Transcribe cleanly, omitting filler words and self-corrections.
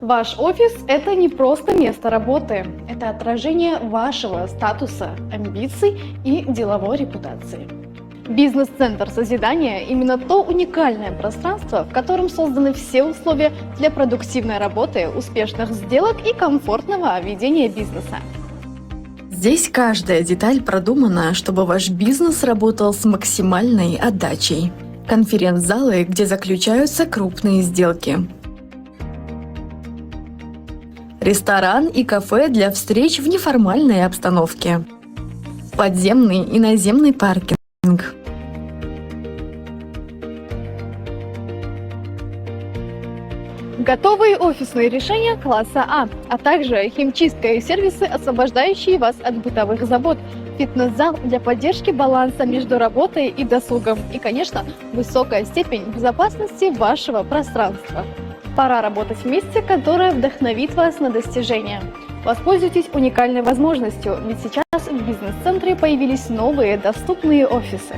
Ваш офис– это не просто место работы, это отражение вашего статуса, амбиций и деловой репутации. Бизнес-центр созидания– именно то уникальное пространство, в котором созданы все условия для продуктивной работы, успешных сделок и комфортного ведения бизнеса. Здесь каждая деталь продумана, чтобы ваш бизнес работал с максимальной отдачей. Конференц-залы, где заключаются крупные сделки. Ресторан и кафе для встреч в неформальной обстановке. Подземный и наземный паркинг. Готовые офисные решения класса а также химчистка и сервисы, освобождающие вас от бытовых забот, фитнес-зал для поддержки баланса между работой и досугом и, конечно, высокая степень безопасности вашего пространства. Пора работать в месте, которое вдохновит вас на достижения. Воспользуйтесь уникальной возможностью, ведь сейчас в бизнес-центре появились новые доступные офисы.